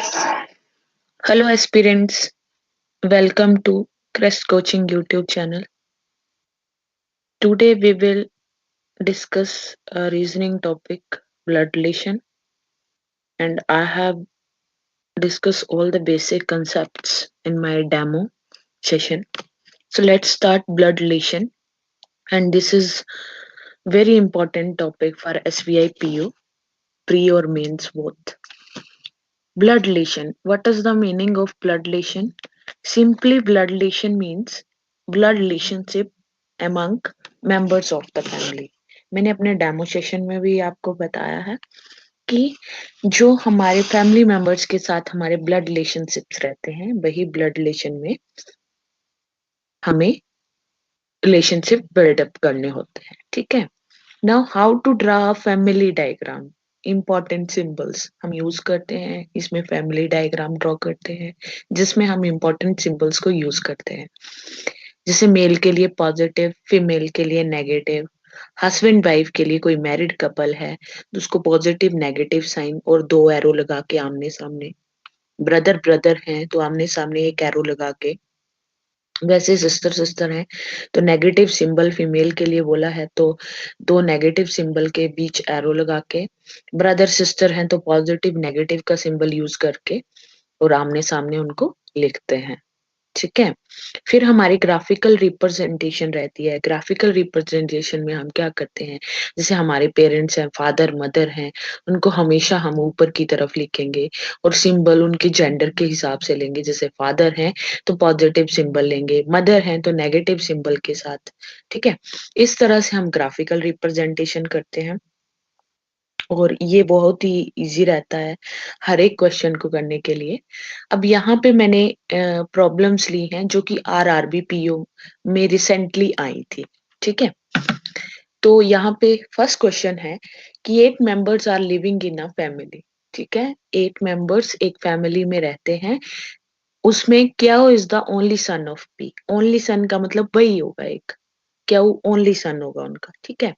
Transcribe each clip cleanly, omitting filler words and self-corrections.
Hello, aspirants. Welcome to Crest Coaching YouTube channel. Today we will discuss a reasoning topic, blood relation, and I have discussed all the basic concepts in my demo session. So let's start blood relation, and this is very important topic for SVI PU, pre or mains both. Blood relation. What is the meaning of blood relation? Simply, blood relation means blood relationship among members of the family. मैंने अपने demo session में भी आपको बताया है कि जो हमारे फैमिली मेंबर्स के साथ हमारे ब्लड रिलेशनशिप्स रहते हैं वही ब्लड रिलेशन में हमें रिलेशनशिप बिल्डअप करने होते हैं. ठीक है. Now how to draw a family diagram. Important symbols हम यूज करते हैं इसमें. फैमिली डायग्राम ड्रॉ करते हैं जिसमें हम इम्पोर्टेंट सिंबल्स को यूज करते हैं. जैसे मेल के लिए पॉजिटिव, फीमेल के लिए नेगेटिव. हस्बैंड वाइफ के लिए कोई मैरिड कपल है तो उसको पॉजिटिव नेगेटिव साइन और 2 एरो लगा के आमने सामने. ब्रदर ब्रदर हैं तो आमने सामने एक एरो लगा के. वैसे सिस्टर सिस्टर हैं तो नेगेटिव सिंबल फीमेल के लिए बोला है तो 2 नेगेटिव सिंबल के बीच एरो लगा के. ब्रदर सिस्टर हैं तो पॉजिटिव नेगेटिव का सिंबल यूज करके और आमने सामने उनको लिखते हैं. ठीक है. फिर हमारी ग्राफिकल रिप्रेजेंटेशन रहती है. ग्राफिकल रिप्रेजेंटेशन में हम क्या करते हैं, जैसे हमारे पेरेंट्स हैं, फादर मदर हैं, उनको हमेशा हम ऊपर की तरफ लिखेंगे और सिंबल उनके जेंडर के हिसाब से लेंगे. जैसे फादर हैं तो पॉजिटिव सिंबल लेंगे, मदर हैं तो नेगेटिव सिंबल के साथ. ठीक है. इस तरह से हम ग्राफिकल रिप्रेजेंटेशन करते हैं और ये बहुत ही इजी रहता है हर एक क्वेश्चन को करने के लिए. अब यहाँ पे मैंने प्रॉब्लम्स ली हैं जो कि आरआरबी पीओ में रिसेंटली आई थी. ठीक है. तो यहाँ पे फर्स्ट क्वेश्चन है कि 8 members are living in a family. ठीक है. 8 मेंबर्स एक फैमिली में रहते हैं. उसमें क्या is the only son of P. Only son का मतलब वही होगा एक. क्या ओनली सन होगा उनका. ठीक है.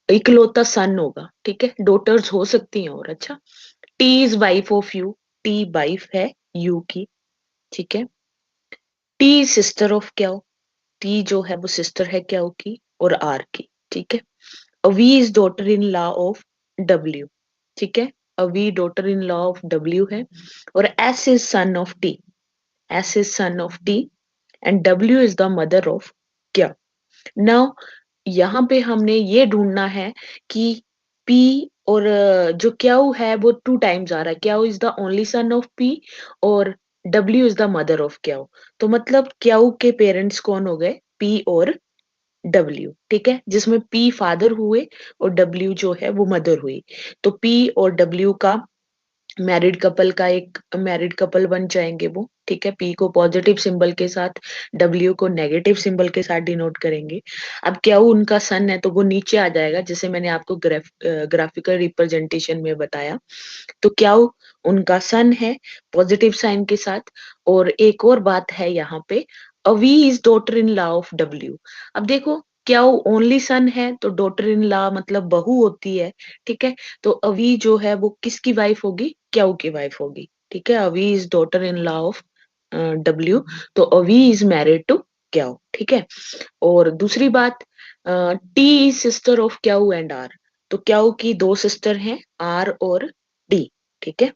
इकलौता सन होगा. ठीक है. डॉटर्स हो सकती हैं और. अच्छा. T is wife of you. T wife है यू की. ठीक है. टी सिस्टर ऑफ क्या हो. टी जो है वो सिस्टर है क्या हो की और आर की. ठीक है. V is daughter in law of W. ठीक है. V daughter in law of W है. और S is son of T. S is son of T and W is the mother of क्या. नाउ यहाँ पे हमने ये ढूंढना है कि P और जो क्याऊ है वो 2 टाइम्स आ रहा है. Q is the only son of P और W is the mother of Q. तो मतलब क्याऊ के पेरेंट्स कौन हो गए, P और W. ठीक है. जिसमें P फादर हुए और W जो है वो मदर हुई. तो P और W का मैरिड कपल का एक मैरिड कपल बन जाएंगे वो. ठीक है. पी को पॉजिटिव सिंबल के साथ, डब्ल्यू को नेगेटिव सिंबल के साथ डिनोट करेंगे. अब क्या वो उनका सन है तो वो नीचे आ जाएगा जैसे मैंने आपको ग्राफिकल रिप्रेजेंटेशन में बताया. तो क्या वो उनका सन है पॉजिटिव साइन के साथ. और एक और बात है यहाँ पे, V is daughter in law of W. अब देखो क्या वो ओनली सन है तो डॉटर इन लॉ मतलब बहू होती है. ठीक है. तो अवी जो है वो किसकी वाइफ होगी, क्याऊ की वाइफ होगी. ठीक है. अवी is daughter in law of W. तो अवी इज मैरिड टू क्याऊ. ठीक है. और दूसरी बात, T is sister of Q and R. तो क्याऊ की 2 सिस्टर हैं, आर और डी. ठीक है.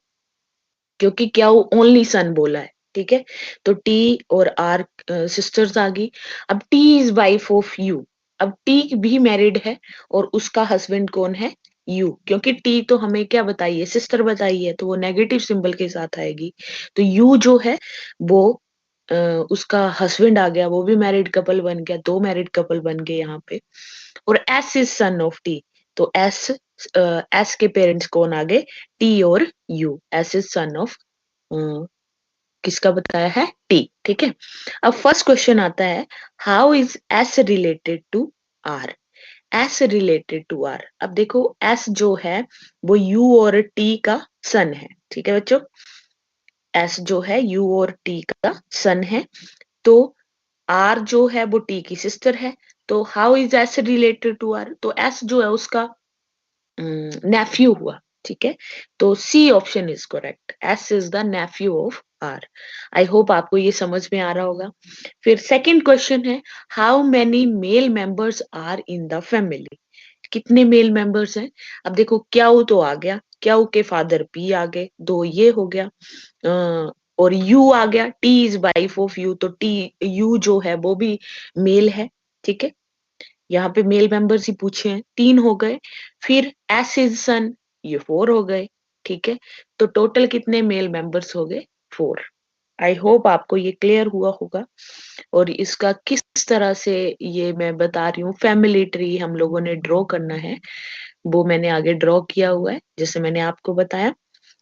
क्योंकि क्याऊ ओनली सन बोला है. ठीक है. तो टी और आर सिस्टर्स आ गई. अब T is wife of you. अब टी भी मैरिड है और उसका हस्बैंड कौन है, यू. क्योंकि टी तो हमें क्या बताइए, सिस्टर बताइए, तो वो नेगेटिव सिंबल के साथ आएगी. तो यू जो है वो उसका हस्बैंड आ गया, वो भी मैरिड कपल बन गया. 2 मैरिड कपल बन गए यहाँ पे. और S is son of T. तो एस के पेरेंट्स कौन आ गए, टी और you. S is son of किसका बताया है, टी. ठीक है. अब फर्स्ट क्वेश्चन आता है, how is S related to R. S related to R. अब देखो एस जो है वो यू और टी का सन है. ठीक है बच्चों. एस जो है यू और टी का सन है. तो आर जो है वो टी की सिस्टर है. तो how is S related to R. तो एस जो है उसका नेफ्यू हुआ. ठीक है, तो C option is correct, S is the nephew of R. I hope आपको ये समझ में आ रहा होगा। फिर सेकंड क्वेश्चन है, how many male members are in the family? कितने मेल मेंबर्स हैं? अब देखो, क्याऊ तो आ गया, क्याऊ के फादर पी आ गए, दो ये हो गया, और यू आ गया, T is wife of you, तो टी यू जो है वो भी मेल है। ठीक है, यहाँ पे मेल मेंबर्स ही पूछे हैं, तीन हो गए। फिर एस इज सन, ये फोर हो गए। ठीक है, तो टोटल कितने मेल मेंबर्स हो गए? फोर। आई होप आपको ये क्लियर हुआ होगा। और इसका किस तरह से ये मैं बता रही हूँ, फैमिली ट्री हम लोगों ने ड्रॉ करना है, वो मैंने आगे ड्रॉ किया हुआ है। जैसे मैंने आपको बताया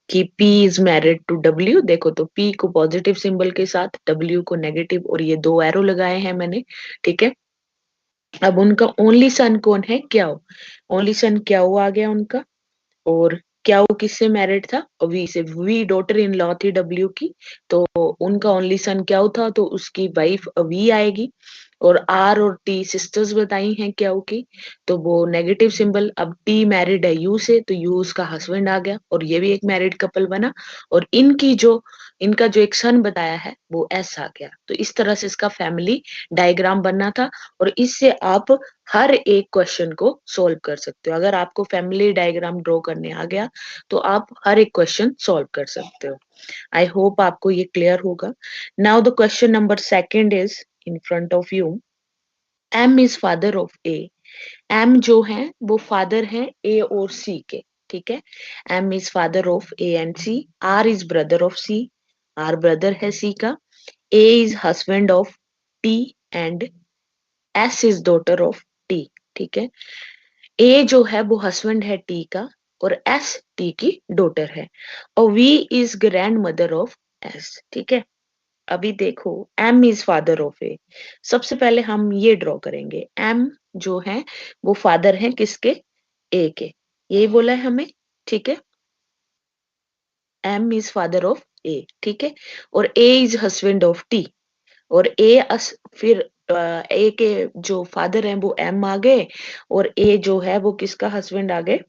कि P is married to W, देखो तो P को पॉजिटिव सिंबल के साथ, W को नेगेटिव, और ये दो एरो लगाए हैं मैंने। ठीक है, अब उनका ओनली सन कौन है? क्या हो, ओनली सन क्या हो आ गया उनका। और क्या वो किससे मैरिड था? वी से। वी डॉटर इन लॉ थी डब्ल्यू की, तो उनका ओनली सन क्या था, तो उसकी वाइफ वी आएगी। और आर और टी सिस्टर्स बताई हैं क्या की, तो वो नेगेटिव सिंबल। अब टी मैरिड है यू से, तो यू उसका हस्बैंड आ गया, और ये भी एक मैरिड कपल बना। और इनका जो एक सन बताया है वो एस आ गया। तो इस तरह से इसका फैमिली डायग्राम बनना था, और इससे आप हर एक क्वेश्चन को सोल्व कर सकते हो। अगर आपको फैमिली डायग्राम ड्रॉ करने आ गया तो आप हर एक क्वेश्चन सोल्व कर सकते हो। आई होप आपको ये क्लियर होगा। Now the question number second is in front of you. M is father of A. M जो है वो फादर है ए और सी के। ठीक है, M is father of A and C. R is brother of C, R brother है C का। A is husband of T and S is daughter of T. ठीक है, ए जो है वो हस्बैंड है टी का, और एस टी की डॉटर है, और V is grand mother of S. ठीक है, अभी देखो, M is father of A. सबसे पहले हम ये ड्रॉ करेंगे, एम जो है वो फादर है किसके? ए के, यही बोला है हमें। ठीक है, एम इज फादर ऑफ ए। ठीक है, और ए इज हस्बैंड ऑफ टी, और फिर ए के जो फादर हैं वो एम आ गए, और ए जो है वो किसका हस्बैंड आ गए?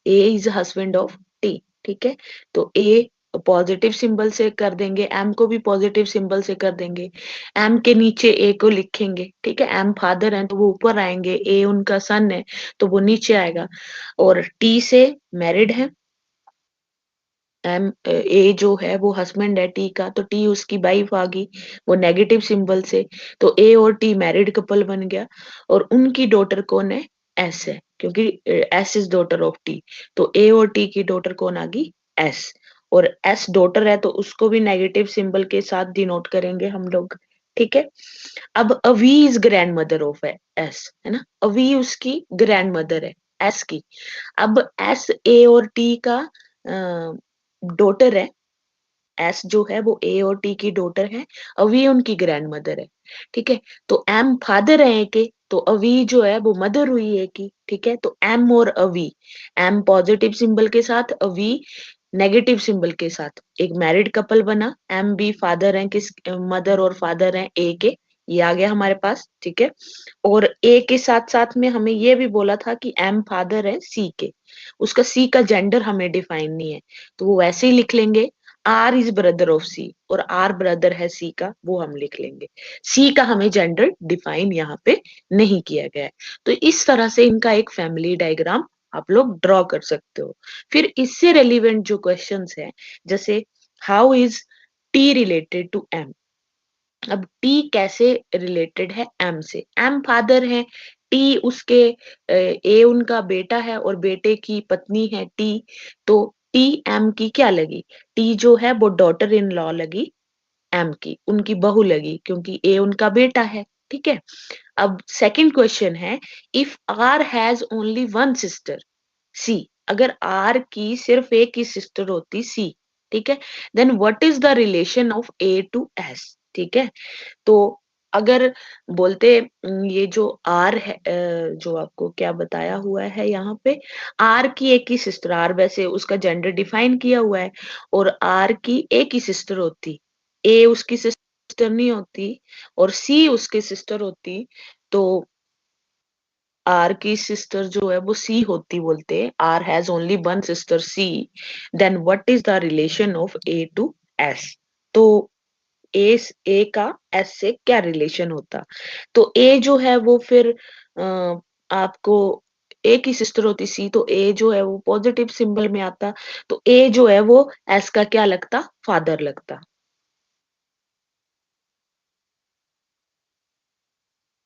ए इज हस्बैंड ऑफ टी। ठीक है, तो ए पॉजिटिव सिंबल से कर देंगे, एम को भी पॉजिटिव सिंबल से कर देंगे। एम के नीचे ए को लिखेंगे। ठीक है, एम फादर है तो वो ऊपर आएंगे, ए उनका सन है तो वो नीचे आएगा। और टी से मैरिड है, एम ए जो है वो हस्बैंड है टी का, तो टी उसकी वाइफ आ गई, वो नेगेटिव सिंबल से। तो ए और टी मैरिड कपल बन गया, और उनकी डॉटर कौन है? एस है, क्योंकि S is daughter of T. तो ए और टी की डॉटर कौन आ गई? एस। और एस डॉटर है तो उसको भी नेगेटिव सिंबल के साथ डिनोट करेंगे हम लोग। ठीक है, अब अवी is grand mother of S, है ना, अवी उसकी ग्रैंड मदर है एस की। अब एस ए और टी का डॉटर है, एस जो है वो ए और टी की डॉटर है, अवी उनकी ग्रैंड मदर है। ठीक है, तो एम फादर है ए के, तो अवी जो है वो मदर हुई ए की। ठीक है, तो एम और अवी, एम पॉजिटिव सिंबल के साथ, अवी नेगेटिव सिंबल के साथ, एक मैरिड कपल बना। एम बी फादर है किस, मदर और फादर है ए के, ये आ गया हमारे पास। ठीक है, और ए के साथ साथ में हमें ये भी बोला था कि एम फादर है सी के, उसका सी का जेंडर हमें डिफाइन नहीं है, तो वो वैसे ही लिख लेंगे। आर इज ब्रदर ऑफ सी, और आर ब्रदर है सी का, वो हम लिख लेंगे। सी का हमें जेंडर डिफाइन यहाँ पे नहीं किया गया है। तो इस तरह से इनका एक फैमिली डायग्राम आप लोग ड्रॉ कर सकते हो। फिर इससे रेलिवेंट जो क्वेश्चंस है, जैसे how is T related to M? अब टी कैसे रिलेटेड है एम से? एम फादर है, टी उसके ए उनका बेटा है, और बेटे की पत्नी है टी, तो टी एम की क्या लगी? टी जो है वो डॉटर इन लॉ लगी एम की, उनकी बहू लगी, क्योंकि ए उनका बेटा है। ठीक है, अब सेकंड क्वेश्चन है, if R has only one sister C, अगर आर की सिर्फ एक ही सिस्टर होती सी, ठीक है, then what is the relation of A to S? ठीक है, तो अगर बोलते ये जो आर है, जो आपको क्या बताया हुआ है यहाँ पे, आर की एक ही सिस्टर, आर वैसे उसका जेंडर डिफाइन किया हुआ है, और आर की एक ही सिस्टर होती, ए उसकी सिस्टर नहीं होती, और सी उसकी सिस्टर होती, तो आर की सिस्टर जो है वो सी होती बोलते हैं, R has only one sister C, then what is the relation of A to S? तो ए का एस से क्या रिलेशन होता? तो ए जो है वो फिर आपको ए की सिस्टर होती सी, तो ए जो है वो पॉजिटिव सिंबल में आता, तो ए जो है वो एस का क्या लगता? फादर लगता,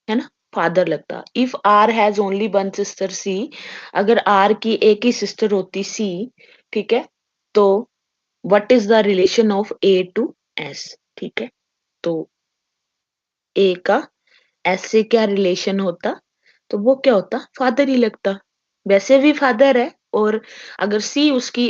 है ना? फादर लगता। If R has only one sister C, अगर आर की एक ही सिस्टर होती सी, ठीक है, तो what is the relation of A to S? ठीक है, तो ए का एस से क्या रिलेशन होता? तो वो क्या होता? फादर ही लगता। वैसे भी फादर है, और अगर सी उसकी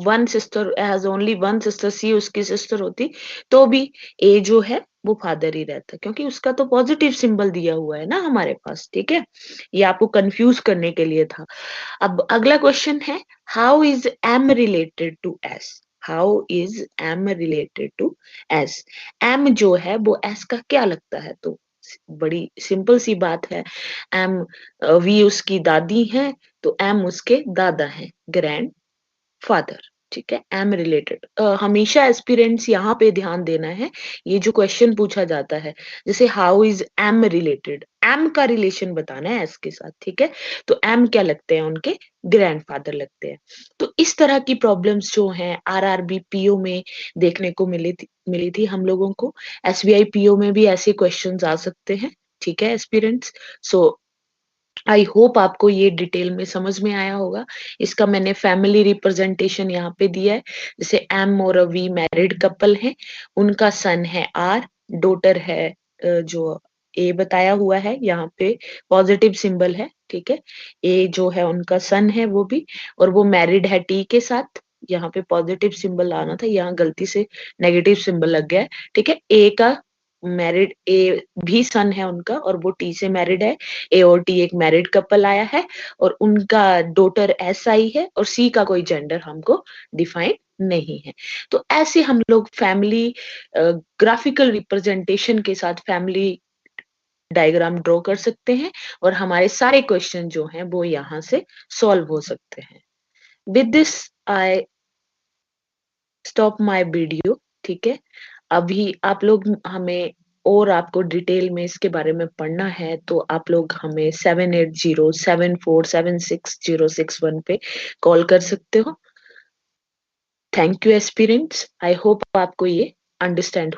one sister has only one sister, C उसकी सिस्टर होती, तो भी ए जो है वो फादर ही रहता, क्योंकि उसका तो पॉजिटिव सिंबल दिया हुआ है ना हमारे पास। ठीक है, ये आपको कंफ्यूज करने के लिए था। अब अगला क्वेश्चन है, how is M related to S? How is M related to S? M जो है वो एस का क्या लगता है? तो बड़ी सिंपल सी बात है, एम वी उसकी दादी हैं, तो एम उसके दादा हैं, ग्रैंड फादर। ठीक है, एम रिलेटेड, हमेशा एस्पिरेंट्स यहाँ पे ध्यान देना है। ये जो क्वेश्चन पूछा जाता है, जैसे how is M related, M का रिलेशन बताना है एस के साथ। ठीक है, तो एम क्या लगते हैं? उनके ग्रैंडफादर लगते हैं। तो इस तरह की प्रॉब्लम्स जो हैं आरआरबी पीओ में देखने को मिली थी हम लोगों को। एसबीआई पीओ में भी ऐसे क्वेश्चंस आ सकते हैं। ठीक है एस्पिरेंट्स, सो आई होप आपको ये डिटेल में समझ में आया होगा। इसका मैंने फैमिली रिप्रेजेंटेशन यहाँ पे दिया है। जैसे एम और वी मैरिड कपल है, उनका सन है आर, डॉटर है जो ए बताया हुआ है यहाँ पे, पॉजिटिव सिंबल है। ठीक है, ए जो है उनका सन है वो भी, और वो मैरिड है टी के साथ। यहाँ पे पॉजिटिव सिंबल आना था, यहाँ गलती से नेगेटिव सिंबल लग गया है। ठीक है, ए का मैरिड, ए भी सन है उनका, और वो टी से मैरिड है। ए और टी एक मैरिड कपल आया है, और उनका डॉटर एस आई है, और सी का कोई जेंडर हमको डिफाइन नहीं है। तो ऐसे हम लोग फैमिली ग्राफिकल रिप्रेजेंटेशन के साथ फैमिली डायग्राम ड्रॉ कर सकते हैं, और हमारे सारे क्वेश्चन जो हैं वो यहाँ से सॉल्व हो सकते हैं। With this I stop my video. ठीक है, अभी आप लोग हमें, और आपको डिटेल में इसके बारे में पढ़ना है, तो आप लोग हमें 7807476061 पे कॉल कर सकते हो। Thank you aspirants, I hope आपको ये अंडरस्टैंड